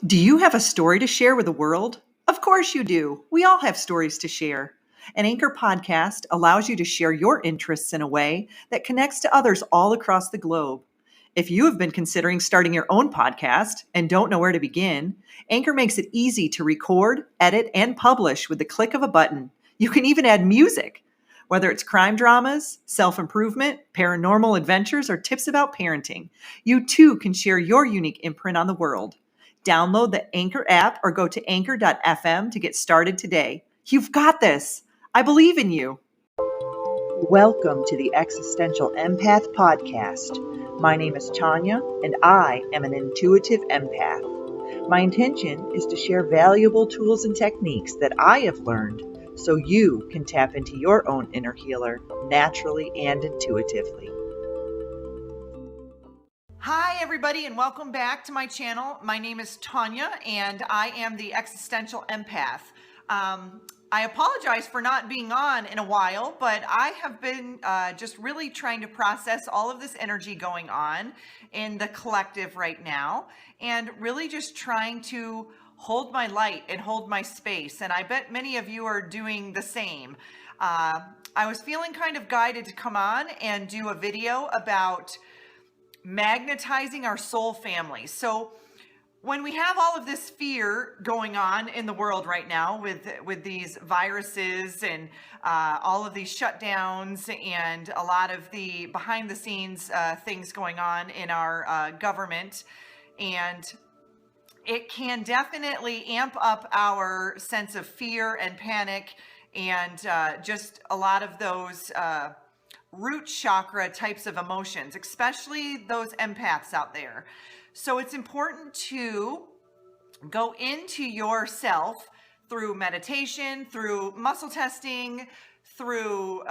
Do you have a story to share with the world? Of course you do. We all have stories to share. An Anchor podcast allows you to share your interests in a way that connects to others all across the globe. If you have been considering starting your own podcast and don't know where to begin, Anchor makes it easy to record, edit, and publish with the click of a button. You can even add music. Whether it's crime dramas, self improvement, paranormal adventures, or tips about parenting, you too can share your unique imprint on the world. Download the Anchor app or go to anchor.fm to get started today. You've got this. I believe in you. Welcome to the Existential Empath Podcast. My name is Tanya, and I am an intuitive empath. My intention is to share valuable tools and techniques that I have learned so you can tap into your own inner healer naturally and intuitively. Hi, everybody, and welcome back to my channel. My name is Tanya, and I am the Existential Empath. I apologize for not being on in a while, but I have been just really trying to process all of this energy going on in the collective right now, and really just trying to hold my light and hold my space. And I bet many of you are doing the same. I was feeling kind of guided to come on and do a video about magnetizing our soul family. So when we have all of this fear going on in the world right now with these viruses and all of these shutdowns and a lot of the behind the scenes things going on in our government, and it can definitely amp up our sense of fear and panic and just a lot of those root chakra types of emotions, especially those empaths out there. So it's important to go into yourself through meditation, through muscle testing, through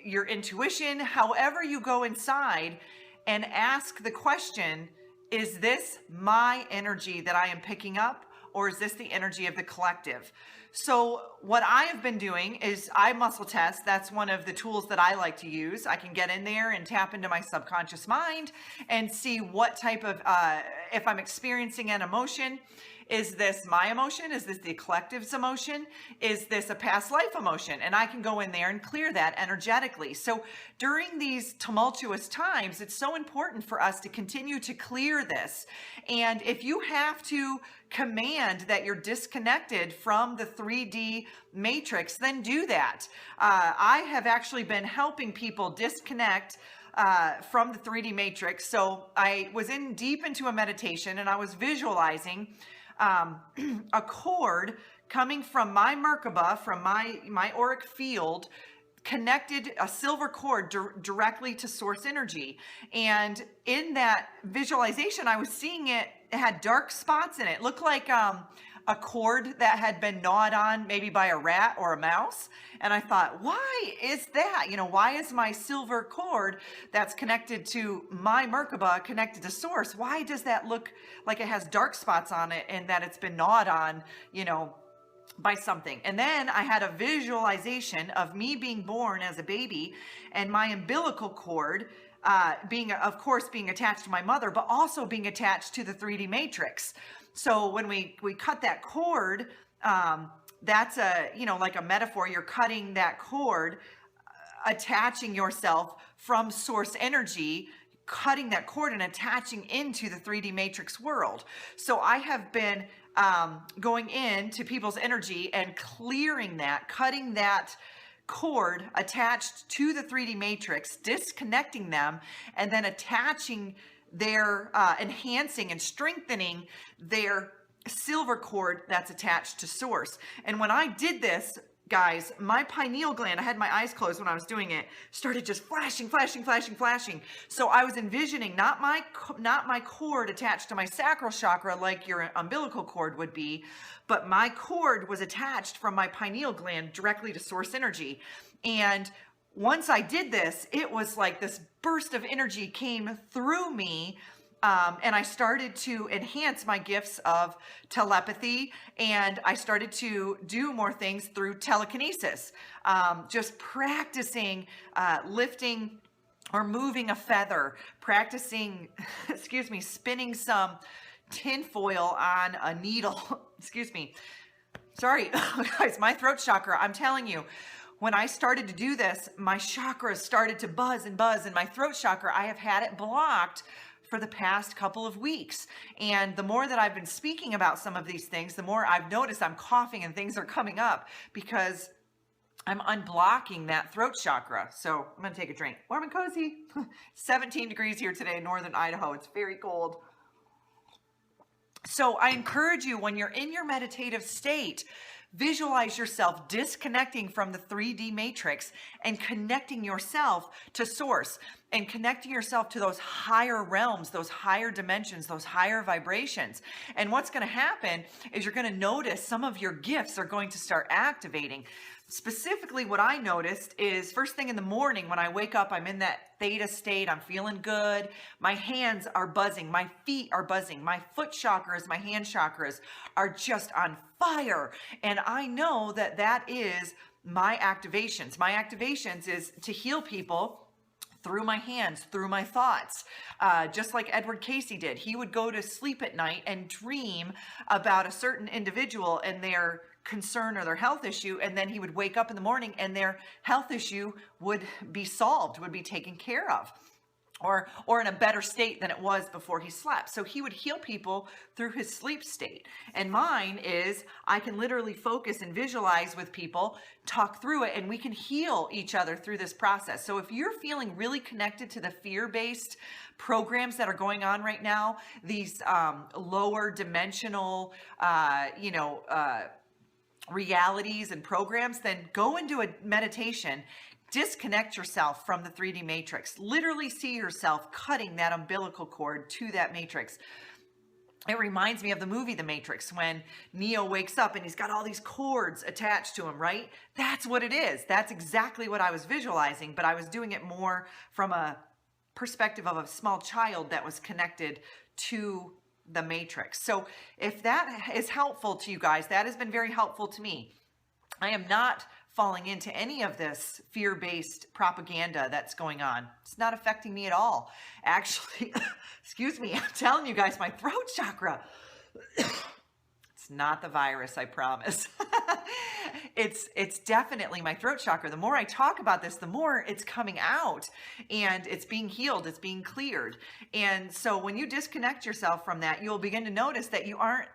your intuition, however you go inside and ask the question, is this my energy that I am picking up, or is this the energy of the collective? So what I have been doing is I muscle test. That's one of the tools that I like to use. I can get in there and tap into my subconscious mind and see what type of, if I'm experiencing an emotion, is this my emotion? Is this the collective's emotion? Is this a past life emotion? And I can go in there and clear that energetically. So during these tumultuous times, it's so important for us to continue to clear this. And if you have to command that you're disconnected from the 3D matrix, then do that. I have actually been helping people disconnect from the 3D matrix. So I was deep into a meditation, and I was visualizing a cord coming from my Merkaba, from my auric field, connected a silver cord directly to source energy. And in that visualization, I was seeing it had dark spots in it. It looked like a cord that had been gnawed on maybe by a rat or a mouse. And I thought, why is that? Why is my silver cord that's connected to my Merkaba connected to source? Why does that look like it has dark spots on it and that it's been gnawed on, by something? And then I had a visualization of me being born as a baby and my umbilical cord being attached to my mother, but also being attached to the 3D matrix. So when we cut that cord, that's like a metaphor. You're cutting that cord, attaching yourself from source energy, cutting that cord and attaching into the 3D matrix world. So I have been going into people's energy and clearing that, cutting that cord attached to the 3D matrix, disconnecting them, and then attaching their enhancing and strengthening their silver cord that's attached to source. And when I did this, guys, my pineal gland, I had my eyes closed when I was doing it, started just flashing. So I was envisioning not my cord attached to my sacral chakra like your umbilical cord would be, but my cord was attached from my pineal gland directly to source energy. And once I did this, it was like this burst of energy came through me. And I started to enhance my gifts of telepathy, and I started to do more things through telekinesis, just practicing lifting or moving a feather, practicing, spinning some tin foil on a needle. Excuse me. Sorry, guys, my throat chakra, I'm telling you, when I started to do this, my chakras started to buzz and buzz, and my throat chakra, I have had it blocked for the past couple of weeks. And the more that I've been speaking about some of these things, the more I've noticed I'm coughing and things are coming up because I'm unblocking that throat chakra. So I'm going to take a drink. Warm and cozy. 17 degrees here today in northern Idaho. It's very cold. So I encourage you, when you're in your meditative state, visualize yourself disconnecting from the 3D matrix and connecting yourself to source and connecting yourself to those higher realms, those higher dimensions, those higher vibrations. And what's going to happen is you're going to notice some of your gifts are going to start activating. Specifically, what I noticed is first thing in the morning when I wake up, I'm in that theta state. I'm feeling good. My hands are buzzing. My feet are buzzing. My foot chakras, my hand chakras are just on fire. And I know that that is my activations. My activations is to heal people through my hands, through my thoughts. Just like Edward Casey did. He would go to sleep at night and dream about a certain individual and their concern or their health issue, and then he would wake up in the morning and their health issue would be solved, would be taken care of, or in a better state than it was before he slept. So he would heal people through his sleep state. And mine is I can literally focus and visualize with people, talk through it, and we can heal each other through this process. So if you're feeling really connected to the fear-based programs that are going on right now, these lower dimensional, realities and programs, then go into a meditation, disconnect yourself from the 3D matrix, literally see yourself cutting that umbilical cord to that matrix. It reminds me of the movie The Matrix when Neo wakes up and he's got all these cords attached to him, right? That's what it is. That's exactly what I was visualizing, but I was doing it more from a perspective of a small child that was connected to the matrix. So if that is helpful to you guys, that has been very helpful to me. I am not falling into any of this fear-based propaganda that's going on. It's not affecting me at all. Actually, excuse me, I'm telling you guys, my throat chakra, it's not the virus, I promise. It's definitely my throat chakra. The more I talk about this, the more it's coming out and it's being healed, it's being cleared. And so when you disconnect yourself from that, you'll begin to notice that you aren't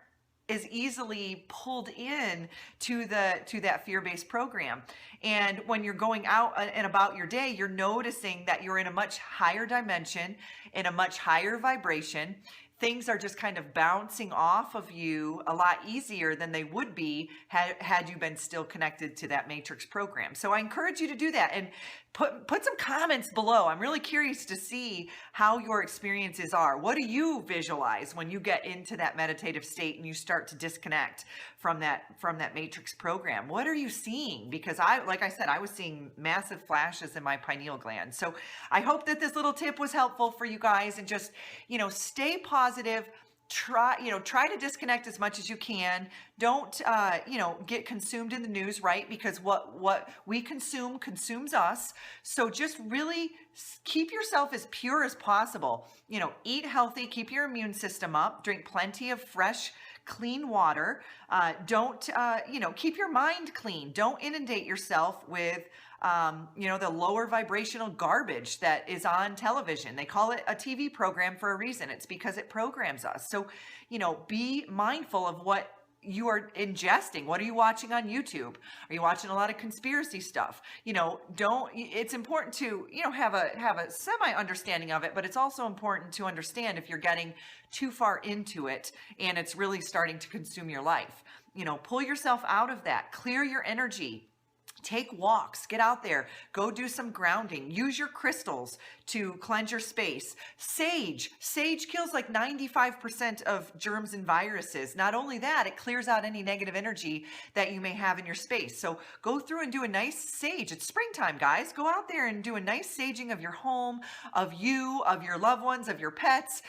as easily pulled in to that fear-based program. And when you're going out and about your day, you're noticing that you're in a much higher dimension, in a much higher vibration. Things are just kind of bouncing off of you a lot easier than they would be had you been still connected to that matrix program. So I encourage you to do that and put some comments below. I'm really curious to see how your experiences are. What do you visualize when you get into that meditative state and you start to disconnect from that matrix program? What are you seeing? Because like I said, I was seeing massive flashes in my pineal gland. So I hope that this little tip was helpful for you guys, and just, stay positive. Try to disconnect as much as you can. Don't, get consumed in the news, right? Because what we consume consumes us. So just really keep yourself as pure as possible. Eat healthy, keep your immune system up, drink plenty of fresh, clean water. Don't, keep your mind clean. Don't inundate yourself with the lower vibrational garbage that is on television. They call it a TV program for a reason. It's because it programs us. So, be mindful of what you are ingesting. What are you watching on YouTube? Are you watching a lot of conspiracy stuff? It's important to, have a semi understanding of it, but it's also important to understand if you're getting too far into it and it's really starting to consume your life. Pull yourself out of that, clear your energy. Take walks, get out there, go do some grounding, use your crystals to cleanse your space. Sage kills like 95% of germs and viruses. Not only that, it clears out any negative energy that you may have in your space. So go through and do a nice sage. It's springtime, guys. Go out there and do a nice saging of your home, of you, of your loved ones, of your pets.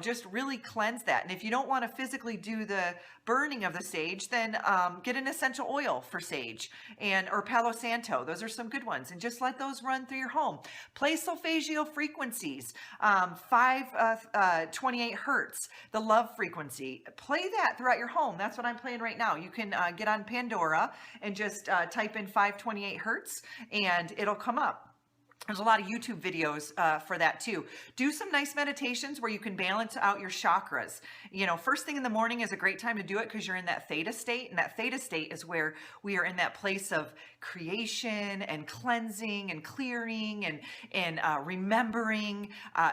Just really cleanse that. And if you don't want to physically do the burning of the sage, then get an essential oil for sage or Palo Santo. Those are some good ones. And just let those run through your home. Play solfeggio frequencies, 528 hertz, the love frequency. Play that throughout your home. That's what I'm playing right now. You can get on Pandora and just type in 528 hertz and it'll come up. There's a lot of YouTube videos for that too. Do some nice meditations where you can balance out your chakras. You know, first thing in the morning is a great time to do it because you're in that theta state. And that theta state is where we are in that place of creation and cleansing and clearing and remembering,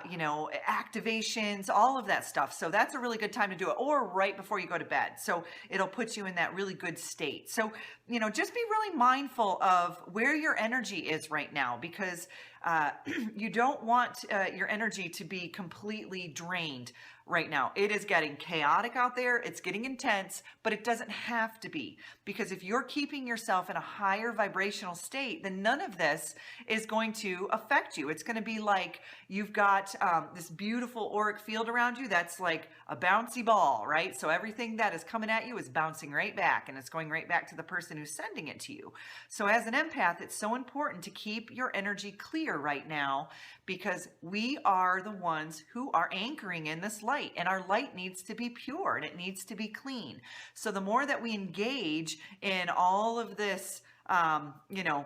you know, activations, all of that stuff. So that's a really good time to do it, or right before you go to bed. So it'll put you in that really good state. So, you know, just be really mindful of where your energy is right now, because you don't want your energy to be completely drained right now. It is getting chaotic out there. It's getting intense, but it doesn't have to be, because if you're keeping yourself in a higher vibrational state, then none of this is going to affect you. It's going to be like you've got this beautiful auric field around you that's like a bouncy ball, right? So everything that is coming at you is bouncing right back, and it's going right back to the person who's sending it to you. So as an empath, it's so important to keep your energy clear right now, because we are the ones who are anchoring in this light, and our light needs to be pure and it needs to be clean. So the more that we engage in all of this, you know,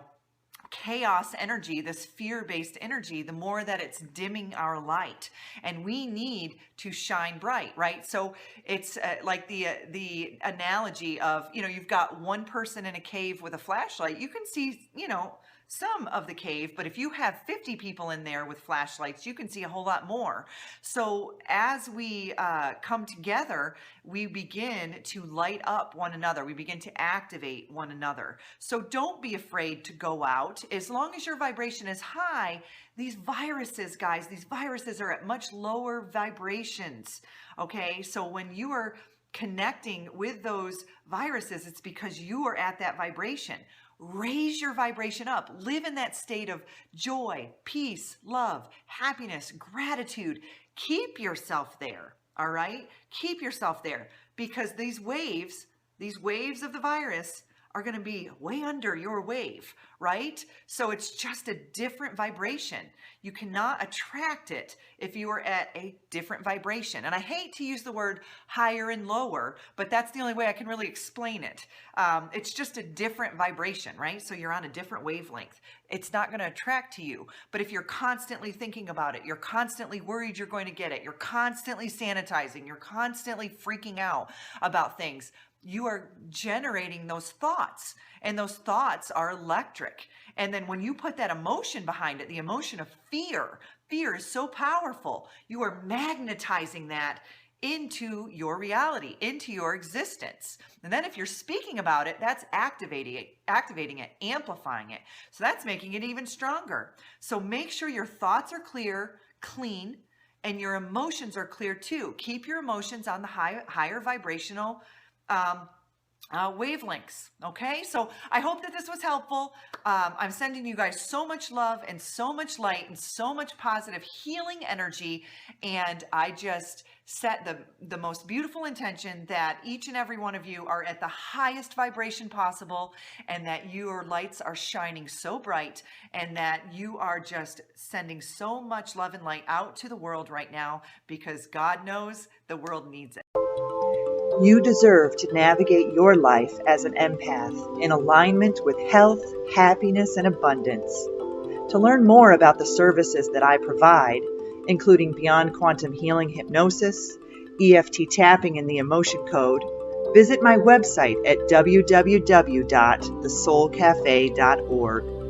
chaos energy, this fear-based energy, the more that it's dimming our light, and we need to shine bright, right? So it's like the analogy of, you know, you've got one person in a cave with a flashlight. You can see, you know, some of the cave, but if you have 50 people in there with flashlights, you can see a whole lot more. So as we come together, we begin to light up one another. We begin to activate one another. So don't be afraid to go out. As long as your vibration is high, these viruses, guys, these viruses are at much lower vibrations. Okay, so when you are connecting with those viruses, it's because you are at that vibration. Raise your vibration up. Live in that state of joy, peace, love, happiness, gratitude. Keep yourself there, all right? Keep yourself there, because these waves of the virus are going to be way under your wave, right? So it's just a different vibration. You cannot attract it if you are at a different vibration. And I hate to use the word higher and lower, but that's the only way I can really explain it. It's just a different vibration, right? So you're on a different wavelength. It's not going to attract to you. But if you're constantly thinking about it, you're constantly worried you're going to get it, you're constantly sanitizing, you're constantly freaking out about things, you are generating those thoughts, and those thoughts are electric. And then when you put that emotion behind it, the emotion of fear is so powerful. You are magnetizing that into your reality, into your existence. And then if you're speaking about it, that's activating it, amplifying it. So that's making it even stronger. So make sure your thoughts are clear, clean, and your emotions are clear too. Keep your emotions on the higher vibrational wavelengths. Okay, so I hope that this was helpful. I'm sending you guys so much love and so much light and so much positive healing energy, and I just set the most beautiful intention that each and every one of you are at the highest vibration possible, and that your lights are shining so bright, and that you are just sending so much love and light out to the world right now, because God knows the world needs it. You deserve to navigate your life as an empath in alignment with health, happiness, and abundance. To learn more about the services that I provide, including Beyond Quantum Healing Hypnosis, EFT tapping, and the Emotion Code, visit my website at www.thesoulcafe.org.